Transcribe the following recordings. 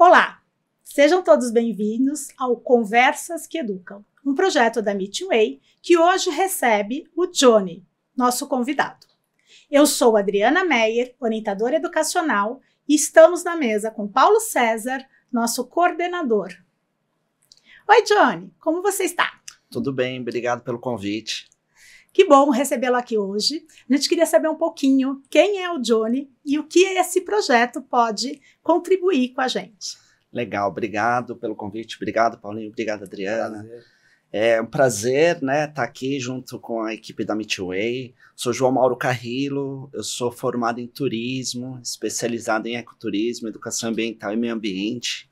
Olá, sejam todos bem-vindos ao Conversas que Educam, um projeto da Meetway que hoje recebe o Johnny, nosso convidado. Eu sou Adriana Meyer, orientadora educacional, e estamos na mesa com Paulo César, nosso coordenador. Oi, Johnny, como você está? Tudo bem, obrigado pelo convite. Que bom recebê-lo aqui hoje. A gente queria saber um pouquinho quem é o Johnny e o que esse projeto pode contribuir com a gente. Legal, obrigado pelo convite, obrigado, Paulinho, obrigado, Adriana. É um prazer, né, estar aqui junto com a equipe da Meetway. Sou João Mauro Carrillo, eu sou formado em turismo, especializado em ecoturismo, educação ambiental e meio ambiente.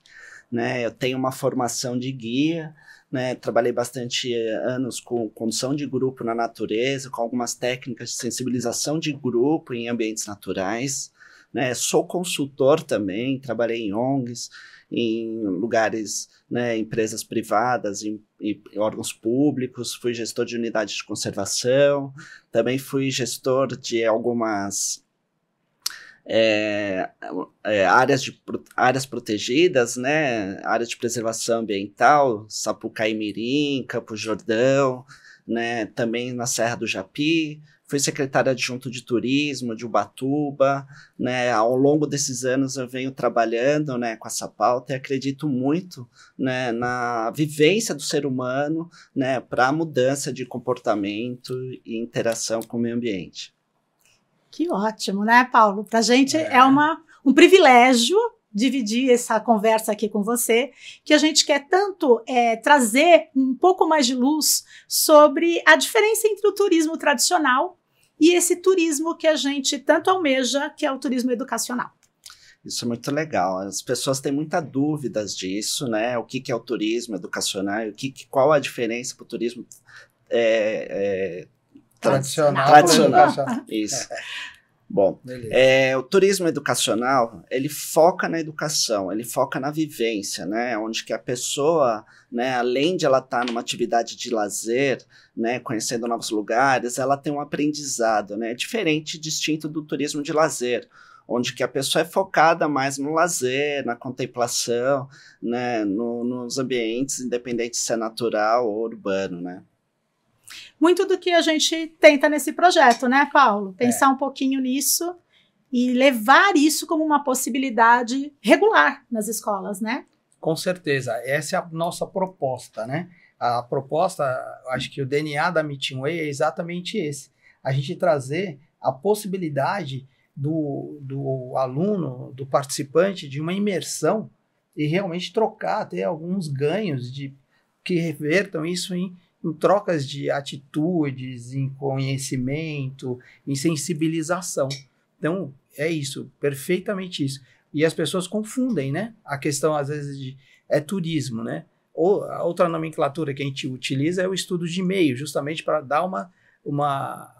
Né? Eu tenho uma formação de guia, né? Trabalhei bastante anos com condução de grupo na natureza, com algumas técnicas de sensibilização de grupo em ambientes naturais. Né? Sou consultor também, trabalhei em ONGs, em lugares, né, empresas privadas, em órgãos públicos, fui gestor de unidades de conservação, também fui gestor de algumas áreas protegidas, né, áreas de preservação ambiental, Sapucaí Mirim, Campos Jordão, né, também na Serra do Japi. Fui secretário adjunto de turismo de Ubatuba, né? Ao longo desses anos eu venho trabalhando, né, com essa pauta e acredito muito, né, na vivência do ser humano, né, para a mudança de comportamento e interação com o meio ambiente. Que ótimo, né, Paulo? Para a gente é um privilégio dividir essa conversa aqui com você, que a gente quer tanto trazer um pouco mais de luz sobre a diferença entre o turismo tradicional e esse turismo que a gente tanto almeja, que é o turismo educacional. Isso é muito legal. As pessoas têm muitas dúvidas disso, né? O que é o turismo educacional? Qual a diferença para o turismo tradicional. Isso. Bom, o turismo educacional, ele foca na educação, ele foca na vivência, né, onde que a pessoa, né, além de ela estar numa atividade de lazer, né, conhecendo novos lugares, ela tem um aprendizado, né, diferente, distinto do turismo de lazer, onde que a pessoa é focada mais no lazer, na contemplação, né, nos ambientes, independente se é natural ou urbano, né. Muito do que a gente tenta nesse projeto, né, Paulo? Pensar um pouquinho nisso e levar isso como uma possibilidade regular nas escolas, né? Com certeza, essa é a nossa proposta, né? A proposta, acho que o DNA da Meetway é exatamente esse. A gente trazer a possibilidade do aluno, do participante, de uma imersão e realmente trocar, ter alguns ganhos que revertam isso em trocas de atitudes, em conhecimento, em sensibilização. Então, é isso, perfeitamente isso. E as pessoas confundem, né? A questão, às vezes, é turismo, né? Ou a outra nomenclatura que a gente utiliza é o estudo de meio, justamente para dar uma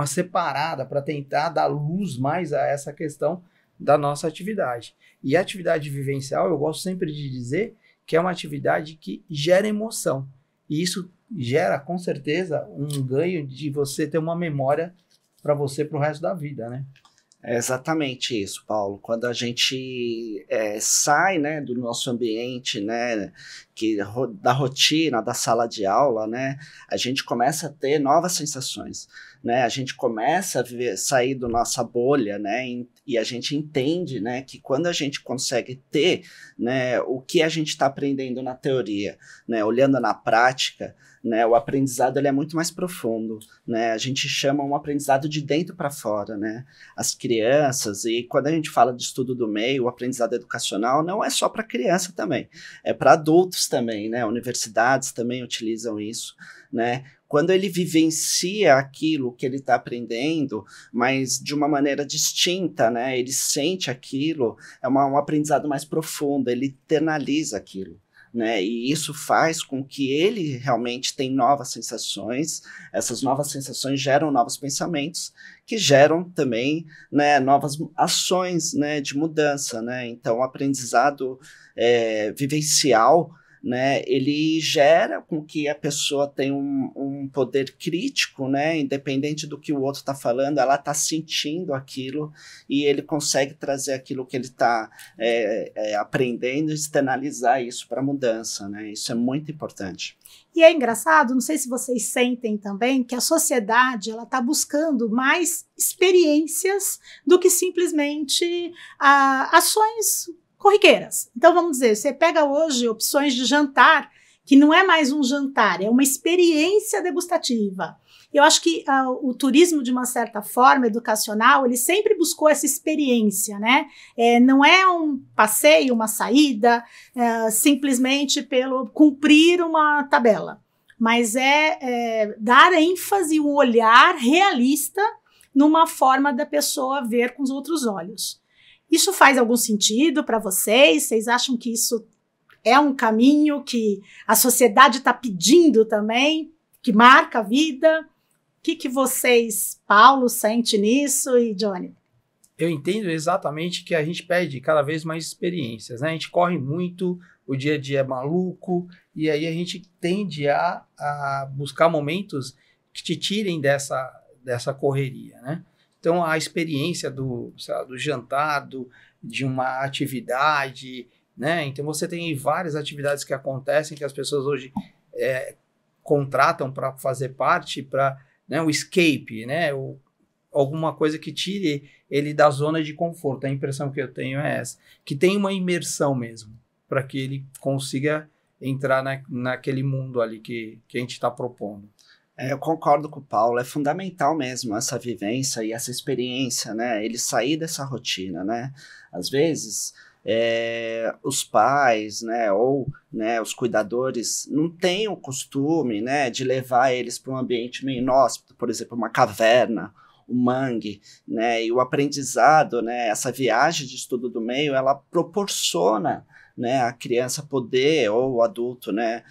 separada, para tentar dar luz mais a essa questão da nossa atividade. E a atividade vivencial, eu gosto sempre de dizer que é uma atividade que gera emoção. E isso gera, com certeza, um ganho de você ter uma memória para você para o resto da vida, né? É exatamente isso, Paulo. Quando a gente sai, né, do nosso ambiente, né, da rotina, da sala de aula, né, a gente começa a ter novas sensações, né, a gente começa a sair da nossa bolha, né, e a gente entende, né, que quando a gente consegue ter, né, o que a gente está aprendendo na teoria, né, olhando na prática, né, o aprendizado ele é muito mais profundo, né, a gente chama um aprendizado de dentro para fora, né, as crianças, e quando a gente fala de estudo do meio, o aprendizado educacional não é só para criança também, é para adultos também, né, universidades também utilizam isso, né, quando ele vivencia aquilo que ele está aprendendo, mas de uma maneira distinta, né, ele sente aquilo, é um aprendizado mais profundo, ele internaliza aquilo. Né? E isso faz com que ele realmente tenha novas sensações, essas novas sensações geram novos pensamentos, que geram também, né, novas ações, né, de mudança, né? Então o aprendizado vivencial, né, ele gera com que a pessoa tenha um poder crítico, né, independente do que o outro está falando, ela está sentindo aquilo e ele consegue trazer aquilo que ele está aprendendo e externalizar isso para a mudança, né, isso é muito importante. E é engraçado, não sei se vocês sentem também, que a sociedade ela está buscando mais experiências do que simplesmente ações corriqueiras. Então, vamos dizer, você pega hoje opções de jantar, que não é mais um jantar, é uma experiência degustativa. Eu acho que o turismo, de uma certa forma, educacional, ele sempre buscou essa experiência, né? Não é um passeio, uma saída, simplesmente pelo cumprir uma tabela, mas dar ênfase e um olhar realista numa forma da pessoa ver com os outros olhos. Isso faz algum sentido para vocês? Vocês acham que isso é um caminho que a sociedade está pedindo também, que marca a vida? O que vocês, Paulo, sente nisso e Johnny? Eu entendo exatamente que a gente pede cada vez mais experiências, né? A gente corre muito, o dia a dia é maluco, e aí a gente tende a buscar momentos que te tirem dessa correria, né? Então, a experiência do jantar, de uma atividade, né? Então, você tem várias atividades que acontecem, que as pessoas hoje contratam para fazer parte, para, né, o escape, né? Alguma coisa que tire ele da zona de conforto. A impressão que eu tenho é essa, que tem uma imersão mesmo, para que ele consiga entrar naquele mundo ali que a gente está propondo. Eu concordo com o Paulo, é fundamental mesmo essa vivência e essa experiência, né? Ele sair dessa rotina, né? Às vezes, os pais, né, ou, né, os cuidadores não têm o costume, né, de levar eles para um ambiente meio inóspito, por exemplo, uma caverna, um mangue, né? E o aprendizado, né, essa viagem de estudo do meio, ela proporciona, né, a criança poder, ou o adulto, né,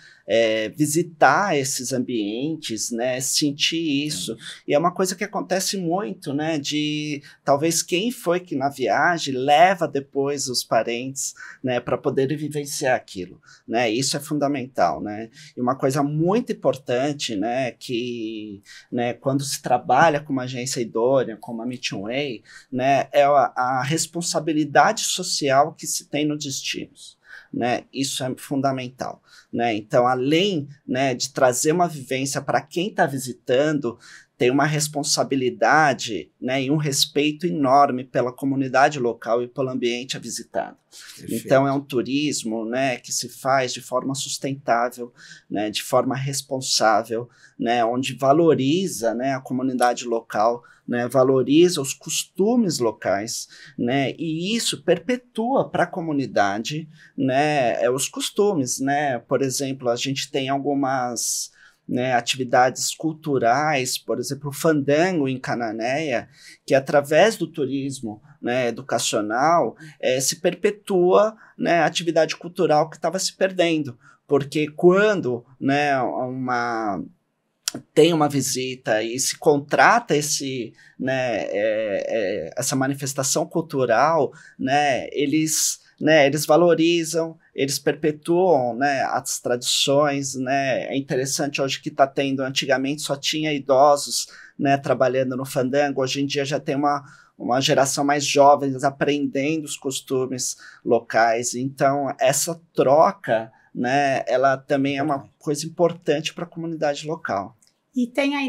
visitar esses ambientes, né, sentir isso. E é uma coisa que acontece muito, né, de talvez quem foi que na viagem leva depois os parentes, né, para poder vivenciar aquilo, né, isso é fundamental, né. E uma coisa muito importante, né, que, né, quando se trabalha com uma agência idônea, como a Meeting Way, né, é a responsabilidade social que se tem no destinos. Né, isso é fundamental, né? Então, além, né, de trazer uma vivência para quem está visitando, tem uma responsabilidade, né, e um respeito enorme pela comunidade local e pelo ambiente a visitado. Perfeito. Então, é um turismo, né, que se faz de forma sustentável, né, de forma responsável, né, onde valoriza, né, a comunidade local, né, valoriza os costumes locais, né, e isso perpetua para a comunidade, né, os costumes, né. Por exemplo, a gente tem algumas, né, atividades culturais, por exemplo, o fandango em Cananéia, que através do turismo, né, educacional, se perpetua, né, a atividade cultural que estava se perdendo, porque quando, né, tem uma visita e se contrata né, essa manifestação cultural, né, eles valorizam, eles perpetuam, né, as tradições, né. É interessante hoje que está tendo, antigamente só tinha idosos, né, trabalhando no fandango, hoje em dia já tem uma geração mais jovem aprendendo os costumes locais, então essa troca, né, ela também é uma coisa importante para a comunidade local. E tem aí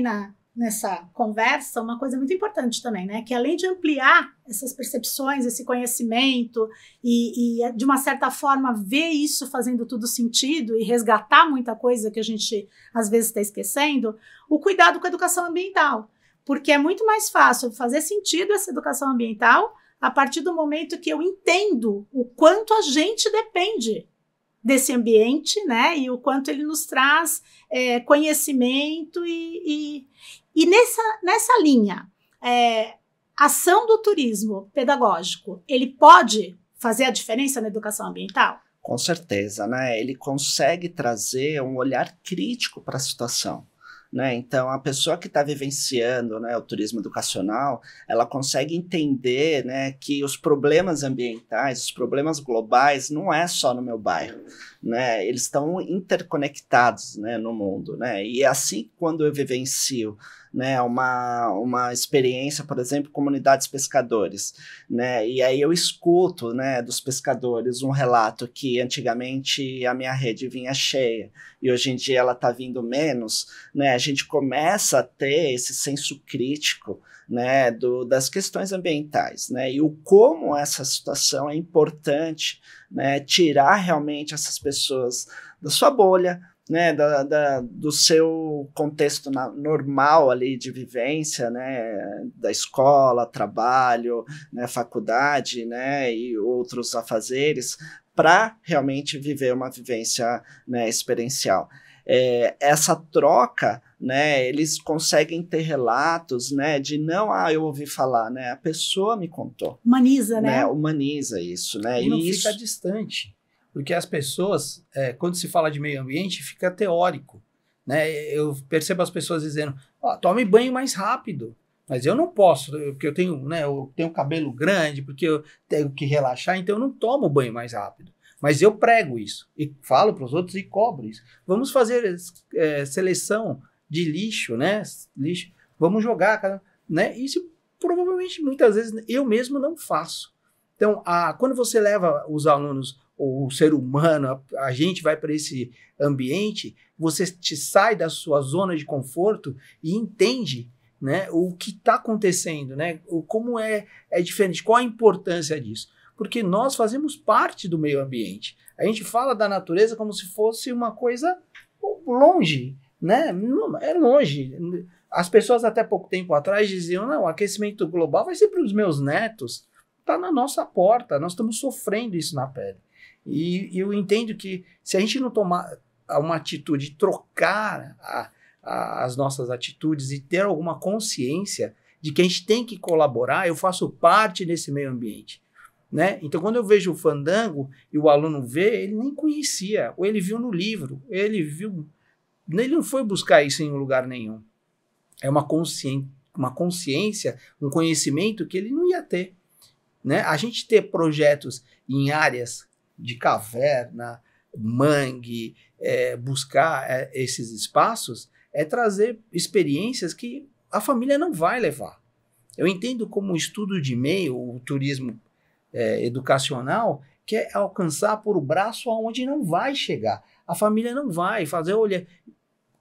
nessa conversa uma coisa muito importante também, né? Que além de ampliar essas percepções, esse conhecimento e de uma certa forma ver isso fazendo tudo sentido e resgatar muita coisa que a gente às vezes está esquecendo, o cuidado com a educação ambiental. Porque é muito mais fácil fazer sentido essa educação ambiental a partir do momento que eu entendo o quanto a gente depende desse ambiente, né, e o quanto ele nos traz conhecimento e nessa linha, a ação do turismo pedagógico, ele pode fazer a diferença na educação ambiental? Com certeza, né, ele consegue trazer um olhar crítico para a situação, né? Então, a pessoa que está vivenciando, né, o turismo educacional, ela consegue entender, né, que os problemas ambientais, os problemas globais, não é só no meu bairro, né? Eles estão interconectados, né, no mundo, né? E assim, quando eu vivencio, né, uma experiência, por exemplo, comunidades pescadores, né, e aí eu escuto, né, dos pescadores um relato que antigamente a minha rede vinha cheia e hoje em dia ela está vindo menos, né, a gente começa a ter esse senso crítico, né, das questões ambientais, né, e o como essa situação é importante, né, tirar realmente essas pessoas da sua bolha, né, do seu contexto normal ali de vivência, né, da escola, trabalho, né, faculdade, né, e outros afazeres, para realmente viver uma vivência, né, experiencial. Essa troca, né, eles conseguem ter relatos, né, de não, eu ouvi falar, né, a pessoa me contou. Humaniza, né? Humaniza isso, né? E não fica distante. Porque as pessoas, quando se fala de meio ambiente, fica teórico, né? Eu percebo as pessoas dizendo, tome banho mais rápido, mas eu não posso, porque eu tenho cabelo grande, porque eu tenho que relaxar, então eu não tomo banho mais rápido. Mas eu prego isso, e falo para os outros e cobro isso. Vamos fazer seleção de lixo, né? Lixo, vamos jogar, né? Isso provavelmente, muitas vezes, eu mesmo não faço. Então, quando você leva os alunos, ou o ser humano, a gente vai para esse ambiente, você sai da sua zona de conforto e entende, né, o que está acontecendo, né, como é diferente, qual a importância disso. Porque nós fazemos parte do meio ambiente. A gente fala da natureza como se fosse uma coisa longe, né? Não, é longe. As pessoas até pouco tempo atrás diziam, não, o aquecimento global vai ser para os meus netos. Está na nossa porta, nós estamos sofrendo isso na pele. E eu entendo que se a gente não tomar uma atitude, trocar as nossas atitudes e ter alguma consciência de que a gente tem que colaborar, eu faço parte desse meio ambiente, né? Então, quando eu vejo o fandango e o aluno vê, ele nem conhecia, ou ele viu no livro, ele não foi buscar isso em lugar nenhum. É uma consciência, um conhecimento que ele não ia ter, né? A gente ter projetos em áreas de caverna, mangue, buscar esses espaços, trazer experiências que a família não vai levar. Eu entendo como um estudo de meio, o turismo educacional, que é alcançar por o braço aonde não vai chegar. A família não vai fazer, olha,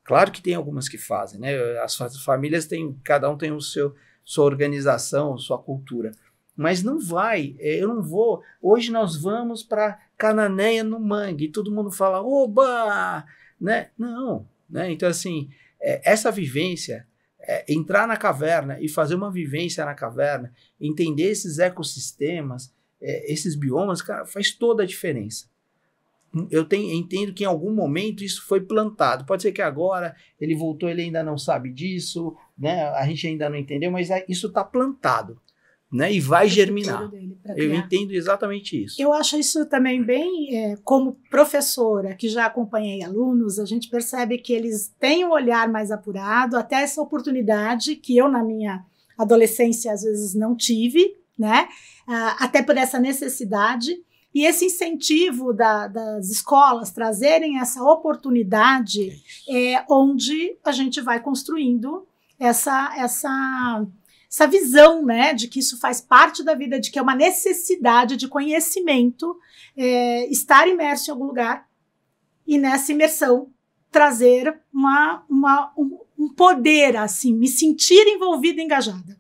claro que tem algumas que fazem, né? As famílias cada um tem sua organização, sua cultura. Mas não vai, eu não vou. Hoje nós vamos para Cananéia no mangue, e todo mundo fala, oba! Né? Não, né? Então, assim, essa vivência, entrar na caverna e fazer uma vivência na caverna, entender esses ecossistemas, esses biomas, cara, faz toda a diferença. Eu entendo que em algum momento isso foi plantado. Pode ser que agora ele voltou, ele ainda não sabe disso, né? A gente ainda não entendeu, mas isso está plantado. Né, e vai germinar. Eu entendo exatamente isso. Eu acho isso também bem, como professora, que já acompanhei alunos, a gente percebe que eles têm um olhar mais apurado, até essa oportunidade que eu, na minha adolescência, às vezes não tive, né, até por essa necessidade, e esse incentivo das escolas trazerem essa oportunidade, onde a gente vai construindo essa visão, né, de que isso faz parte da vida, de que é uma necessidade de conhecimento, estar imerso em algum lugar e nessa imersão trazer um poder, assim, me sentir envolvida e engajada.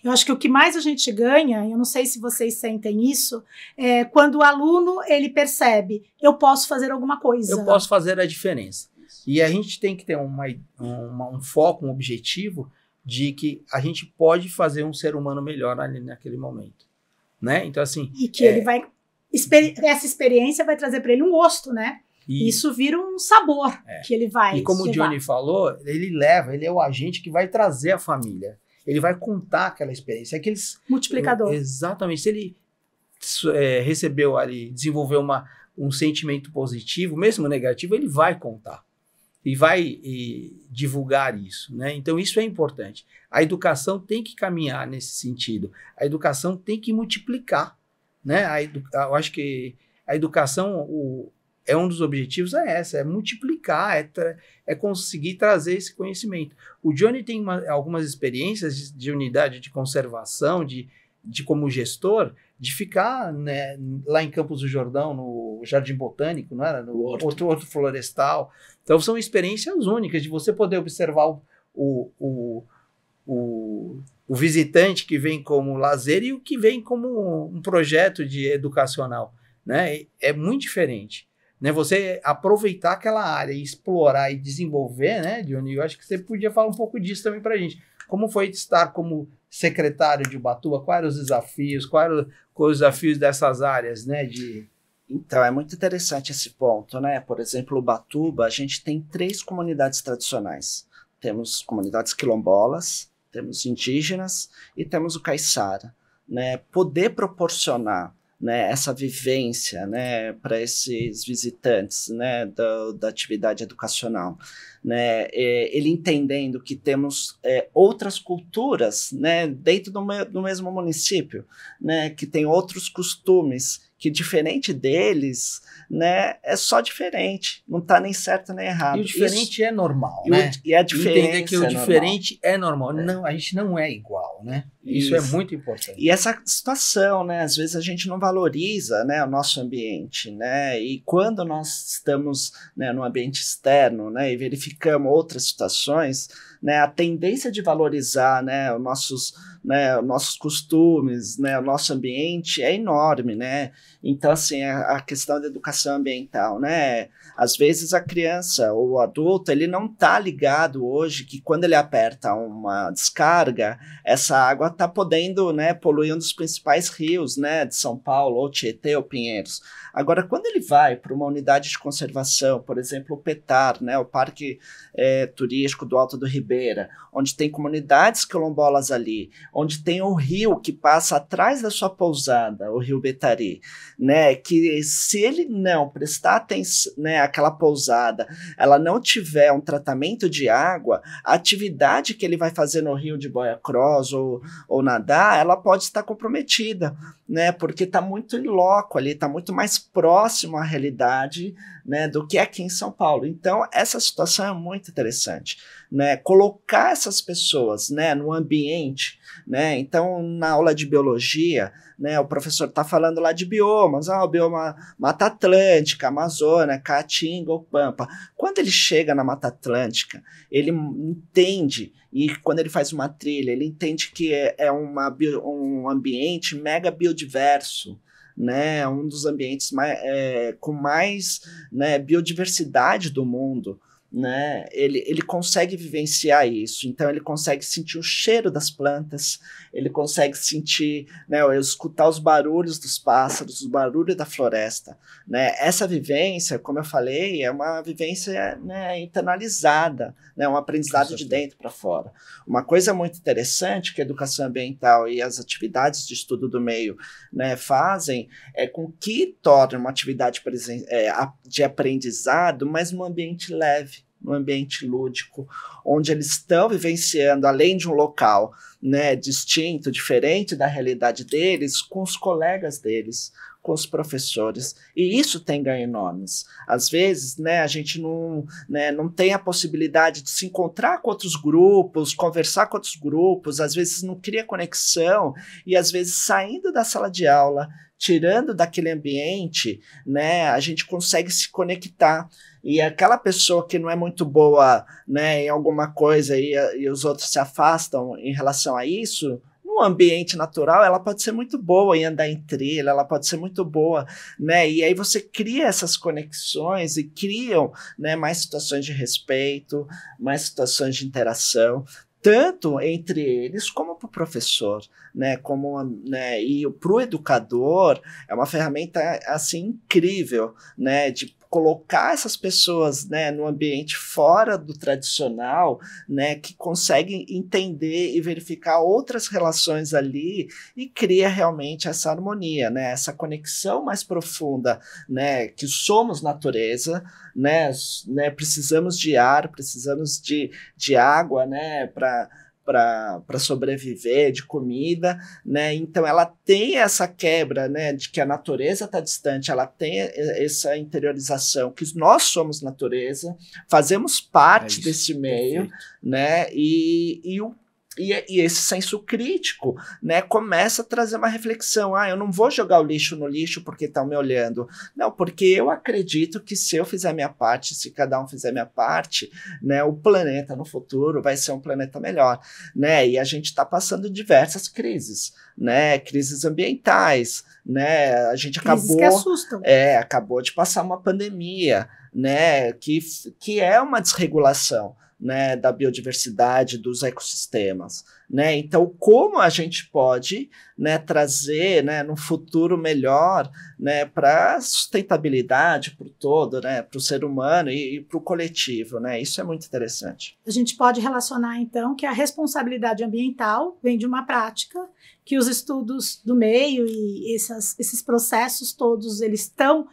Eu acho que o que mais a gente ganha, eu não sei se vocês sentem isso, é quando o aluno ele percebe, eu posso fazer alguma coisa. Eu posso fazer a diferença. E a gente tem que ter um foco, um objetivo, de que a gente pode fazer um ser humano melhor ali naquele momento, né? Então, assim... E que ele vai... essa experiência vai trazer para ele um gosto, né? E isso vira um sabor que ele vai E como levar. O Johnny falou, ele é o agente que vai trazer a família. Ele vai contar aquela experiência. Multiplicador. Exatamente. Se ele recebeu ali, desenvolveu um sentimento positivo, mesmo negativo, ele vai contar. e vai divulgar isso, né? Então, isso é importante. A educação tem que caminhar nesse sentido. A educação tem que multiplicar, né? Eu acho que a educação, é um dos objetivos, é multiplicar, é conseguir trazer esse conhecimento. O Johnny tem algumas experiências de unidade de conservação, de como gestor, de ficar, né, lá em Campos do Jordão, no Jardim Botânico, não era? No Horto Florestal. Então, são experiências únicas de você poder observar o visitante que vem como lazer e o que vem como um projeto educacional, né? É muito diferente, né? Você aproveitar aquela área e explorar e desenvolver, né, Johnny? Eu acho que você podia falar um pouco disso também para a gente. Como foi estar como secretário de Ubatuba? Quais eram os desafios? Quais eram os desafios dessas áreas, né? Então, é muito interessante esse ponto, né? Por exemplo, Ubatuba, a gente tem 3 comunidades tradicionais. Temos comunidades quilombolas, temos indígenas e temos o caiçara, né? Poder proporcionar, né, essa vivência, né, para esses visitantes, né, da atividade educacional, né, ele entendendo que temos outras culturas, né, dentro do mesmo município, né, que tem outros costumes, que diferente deles, né, é só diferente, não está nem certo nem errado. E o diferente é normal, né? E a diferença entender que o diferente é normal. Não, a gente não é igual, né? Isso é muito importante. E essa situação, né, às vezes a gente não valoriza, né, o nosso ambiente, né, e quando nós estamos, né, no ambiente externo, né, e verificamos outras situações, né, a tendência de valorizar, né, os nossos costumes, né, o nosso ambiente é enorme, né? Então, assim, a questão da educação ambiental, né? Às vezes a criança ou o adulto, ele não está ligado hoje que quando ele aperta uma descarga, essa água está podendo, né, poluir um dos principais rios, né, de São Paulo, ou Tietê ou Pinheiros. Agora, quando ele vai para uma unidade de conservação, por exemplo, o PETAR, né, o Parque Turístico do Alto do Ribeira, onde tem comunidades quilombolas ali, onde tem o rio que passa atrás da sua pousada, o Rio Betari, né, que se ele não prestar atenção, né, aquela pousada, ela não tiver um tratamento de água, a atividade que ele vai fazer no rio de boia cross ou nadar, ela pode estar comprometida, né, porque está muito em loco ali, está muito mais próximo à realidade, né, do que aqui em São Paulo. Então, essa situação é muito interessante, né, colocar essas pessoas, né, no ambiente, né, então na aula de biologia, né, o professor está falando lá de biomas, o bioma Mata Atlântica, Amazônia, Caatinga ou Pampa. Quando ele chega na Mata Atlântica, ele entende, e quando ele faz uma trilha, ele entende que é um ambiente mega biodiverso, né, um dos ambientes com mais, né, biodiversidade do mundo, né, ele consegue vivenciar isso, então ele consegue sentir o cheiro das plantas, ele consegue sentir, né, escutar os barulhos dos pássaros, os barulhos da floresta, né, essa vivência, como eu falei, é uma vivência, né, internalizada, né, um aprendizado de dentro para fora. Uma coisa muito interessante que a educação ambiental e as atividades de estudo do meio, né, fazem é com que torne uma atividade de aprendizado, mas num ambiente leve, num ambiente lúdico, onde eles estão vivenciando, além de um local, né, distinto, diferente da realidade deles, com os colegas deles, com os professores, e isso tem ganho enormes. Às vezes, né, a gente não tem a possibilidade de se encontrar com outros grupos, conversar com outros grupos, às vezes não cria conexão, e às vezes saindo da sala de aula, tirando daquele ambiente, né, a gente consegue se conectar. E aquela pessoa que não é muito boa, né, em alguma coisa e os outros se afastam em relação a isso, no ambiente natural, ela pode ser muito boa em andar em trilha, ela pode ser muito boa, né? E aí você cria essas conexões e criam, né, mais situações de respeito, mais situações de interação, tanto entre eles como para o professor, né, e para o educador é uma ferramenta assim incrível, né, de colocar essas pessoas, né, no ambiente fora do tradicional, né, que conseguem entender e verificar outras relações ali e cria realmente essa harmonia, né, essa conexão mais profunda, né, que somos natureza, né, precisamos de ar, precisamos de água, né, para sobreviver, de comida, né? Então ela tem essa quebra, né, de que a natureza está distante, ela tem essa interiorização que nós somos natureza, fazemos parte desse meio, perfeito, né? E esse senso crítico, né, começa a trazer uma reflexão. Eu não vou jogar o lixo no lixo porque estão me olhando. Não, porque eu acredito que se eu fizer minha parte, se cada um fizer minha parte, né, o planeta no futuro vai ser um planeta melhor, né? E a gente está passando diversas crises, né? Crises ambientais, né? A gente acabou de passar uma pandemia, né? Que é uma desregulação, né, da biodiversidade, dos ecossistemas, né? Então, como a gente pode, né, trazer, né, num futuro melhor, né, para a sustentabilidade, para o todo, né, para o ser humano e para o coletivo, né? Isso é muito interessante. A gente pode relacionar, então, que a responsabilidade ambiental vem de uma prática, que os estudos do meio e esses processos todos, eles estão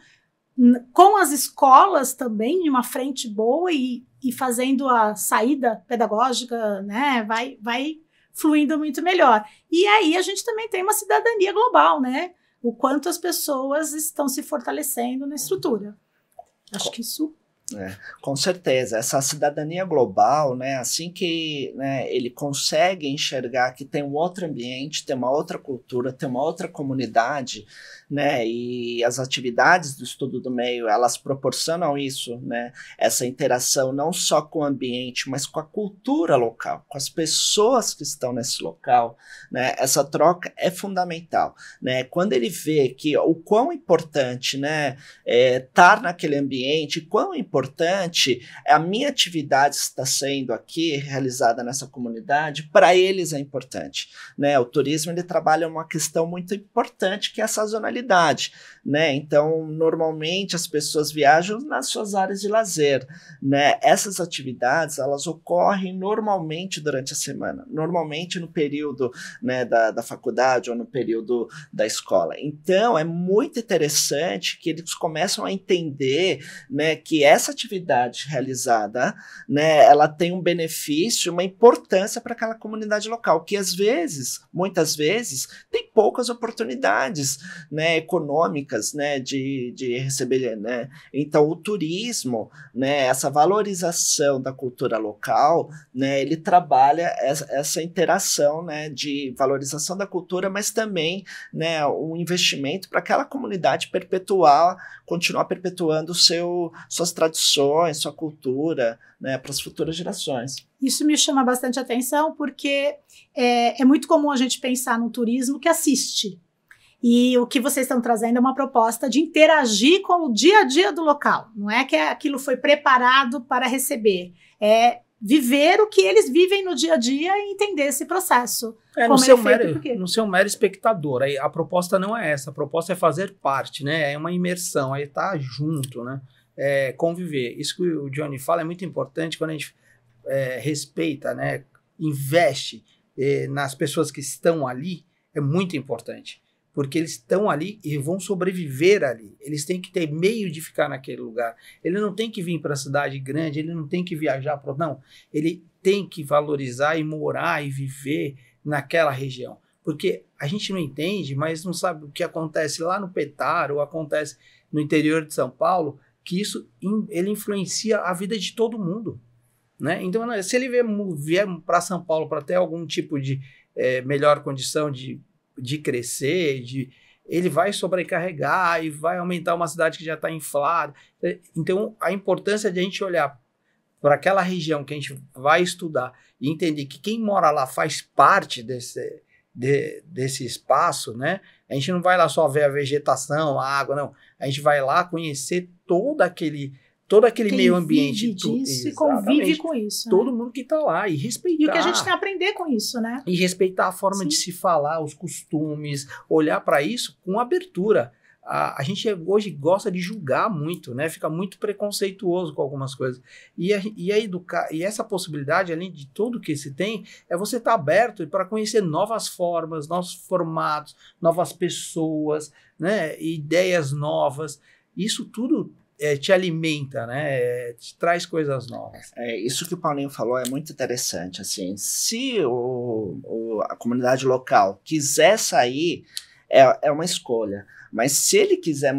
com as escolas também em uma frente boa e fazendo a saída pedagógica, né, vai fluindo muito melhor. E aí a gente também tem uma cidadania global, né? O quanto as pessoas estão se fortalecendo na estrutura. Acho que isso... com certeza, essa cidadania global, né, assim que, né, ele consegue enxergar que tem um outro ambiente, tem uma outra cultura, tem uma outra comunidade, né, e as atividades do estudo do meio, elas proporcionam isso, né, essa interação não só com o ambiente, mas com a cultura local, com as pessoas que estão nesse local, né, essa troca é fundamental, né, quando ele vê que o quão importante, né, estar naquele ambiente, quão importante a minha atividade está sendo aqui realizada nessa comunidade, para eles é importante, né, o turismo ele trabalha uma questão muito importante que é a sazonalidade, né? Então, normalmente as pessoas viajam nas suas áreas de lazer, né? Essas atividades, elas ocorrem normalmente durante a semana, normalmente no período, né, da faculdade ou no período da escola. Então, é muito interessante que eles começam a entender, né, que essa atividade realizada, né, ela tem um benefício, uma importância para aquela comunidade local, que às vezes, muitas vezes, tem poucas oportunidades, né, econômicas, né, de receber, né? Então o turismo, né, essa valorização da cultura local, né, ele trabalha essa interação, né, de valorização da cultura, mas também, né, um investimento para aquela comunidade continuar perpetuando suas tradições, sua cultura, né, para as futuras gerações. Isso me chama bastante atenção porque é muito comum a gente pensar no turismo que assiste. E o que vocês estão trazendo é uma proposta de interagir com o dia a dia do local. Não é que aquilo foi preparado para receber. É viver o que eles vivem no dia a dia e entender esse processo. Não ser um mero espectador. Aí a proposta não é essa. A proposta é fazer parte, né? É uma imersão, é estar junto, né? É conviver. Isso que o Johnny fala é muito importante quando a gente respeita, né? Investe nas pessoas que estão ali, é muito importante. Porque eles estão ali e vão sobreviver ali. Eles têm que ter meio de ficar naquele lugar. Ele não tem que vir para a cidade grande, ele não tem que viajar para... Não, ele tem que valorizar e morar e viver naquela região. Porque a gente não entende, mas não sabe o que acontece lá no Petar ou acontece no interior de São Paulo, que isso ele influencia a vida de todo mundo, né? Então, se ele vier para São Paulo para ter algum tipo de melhor condição de crescer, ele vai sobrecarregar e vai aumentar uma cidade que já está inflada. Então, a importância de a gente olhar para aquela região que a gente vai estudar e entender que quem mora lá faz parte desse espaço, né? A gente não vai lá só ver a vegetação, a água, não. A gente vai lá conhecer todo aquele meio ambiente. Disso e convive com isso. Todo mundo que está lá e respeitar. E o que a gente tem a aprender com isso, né? E respeitar a forma de se falar, os costumes, olhar para isso com abertura. a gente hoje gosta de julgar muito, né? Fica muito preconceituoso com algumas coisas. E essa possibilidade, além de tudo que se tem, é você estar aberto para conhecer novas formas, novos formatos, novas pessoas, né? Ideias novas. Isso tudo te alimenta, né? Te traz coisas novas. Isso que o Paulinho falou é muito interessante. Assim, se a comunidade local quiser sair, é uma escolha. Mas se ele quiser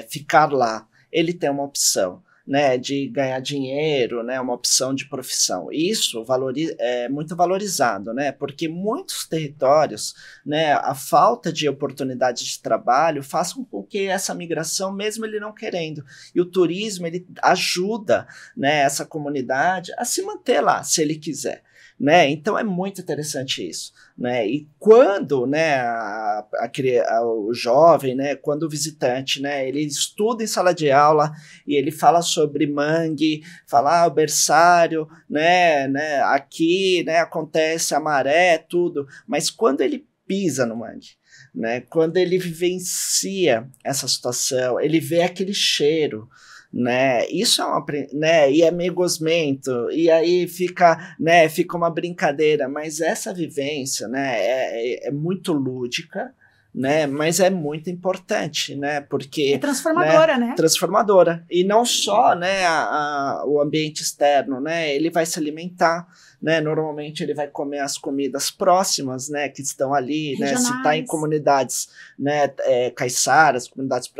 ficar lá, ele tem uma opção, né, de ganhar dinheiro, né, uma opção de profissão. Isso é muito valorizado, né, porque muitos territórios, né, a falta de oportunidade de trabalho faz com que essa migração, mesmo ele não querendo, e o turismo ele ajuda, né, essa comunidade a se manter lá, se ele quiser. Né? Então é muito interessante isso, né? E quando, né, o jovem, né, quando o visitante, né, ele estuda em sala de aula e ele fala sobre mangue, fala o berçário, né, aqui, né, acontece a maré, tudo, mas quando ele pisa no mangue, né, quando ele vivencia essa situação, ele vê aquele cheiro, né, isso né, e é meio gosmento, e aí fica uma brincadeira, mas essa vivência, né, é muito lúdica, né, mas é muito importante, né, porque é transformadora, né? Transformadora, e não só, né, o ambiente externo, né, ele vai se alimentar, né, normalmente ele vai comer as comidas próximas, né, que estão ali, regionais, né, se está em comunidades, né, caiçaras, comunidades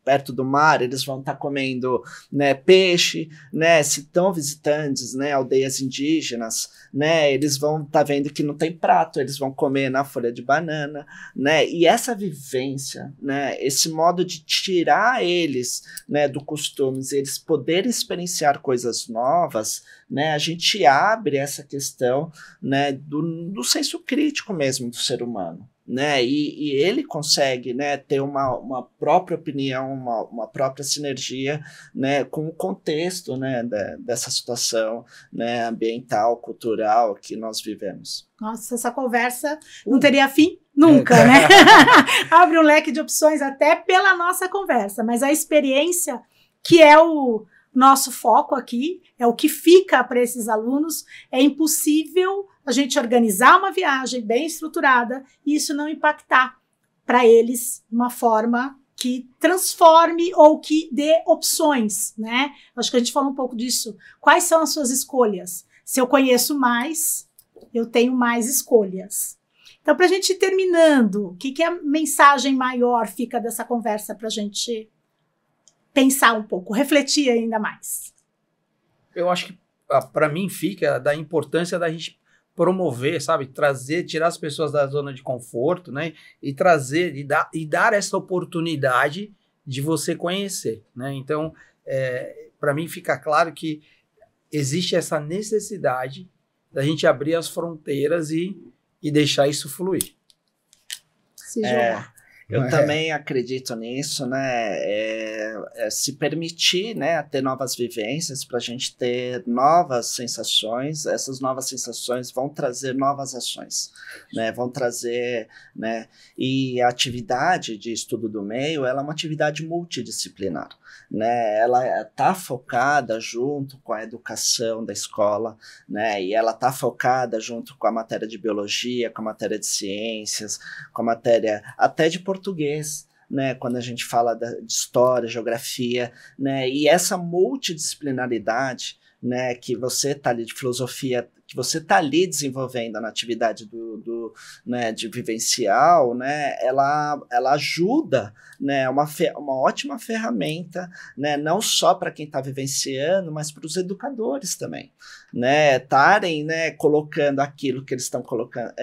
perto do mar, eles vão estar comendo, né, peixe, né, se estão visitantes, né, aldeias indígenas, né, eles vão estar vendo que não tem prato, eles vão comer na folha de banana, né, e essa vivência, né, esse modo de tirar eles, né, do costumes, eles poderem experienciar coisas novas, né, a gente abre essa questão, né, do senso crítico mesmo do ser humano, né, e ele consegue, né, ter uma própria opinião, uma própria sinergia, né, com o contexto, né, dessa situação, né, ambiental, cultural que nós vivemos. Nossa, essa conversa não teria fim nunca, né? Abre um leque de opções até pela nossa conversa, mas a experiência, que é o nosso foco aqui, é o que fica para esses alunos, é impossível a gente organizar uma viagem bem estruturada e isso não impactar para eles de uma forma que transforme ou que dê opções, né? Acho que a gente falou um pouco disso. Quais são as suas escolhas? Se eu conheço mais, eu tenho mais escolhas. Então, para a gente ir terminando, o que a mensagem maior fica dessa conversa para a gente pensar um pouco, refletir ainda mais? Eu acho que, para mim, fica da importância da gente promover, sabe, tirar as pessoas da zona de conforto, né, e trazer, e dar essa oportunidade de você conhecer, né, então, para mim fica claro que existe essa necessidade da gente abrir as fronteiras e deixar isso fluir. Se jogar. Eu também acredito nisso, né? Se permitir, né, ter novas vivências para a gente ter novas sensações. Essas novas sensações vão trazer novas ações, né? Vão trazer, né? E a atividade de estudo do meio, ela é uma atividade multidisciplinar, né? Ela está focada junto com a educação da escola, né? E ela está focada junto com a matéria de biologia, com a matéria de ciências, com a matéria até de português, né, quando a gente fala de história, geografia, né, e essa multidisciplinaridade, né, que você está ali, de filosofia, que você está ali desenvolvendo na atividade né, de vivencial, né, ela ajuda, né, uma ótima ferramenta, né, não só para quem está vivenciando, mas para os educadores também, né, estarem, né, colocando aquilo que eles estão colocando,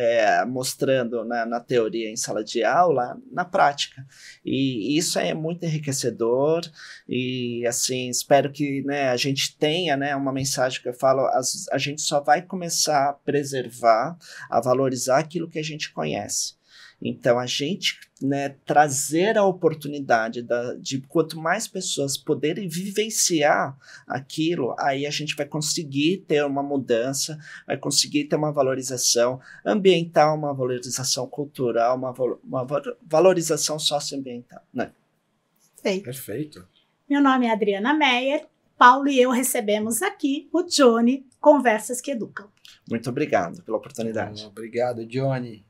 mostrando na teoria em sala de aula, na prática. E isso é muito enriquecedor e, assim, espero que, né, a gente tenha, né, uma mensagem que eu falo, a gente só vai começar a preservar, a valorizar aquilo que a gente conhece. Então, a gente, né, trazer a oportunidade de quanto mais pessoas poderem vivenciar aquilo, aí a gente vai conseguir ter uma mudança, vai conseguir ter uma valorização ambiental, uma valorização cultural, uma valorização socioambiental, né? Perfeito. Meu nome é Adriana Meyer. Paulo e eu recebemos aqui o Johnny Conversas que Educam. Muito obrigado pela oportunidade. Obrigado, Johnny.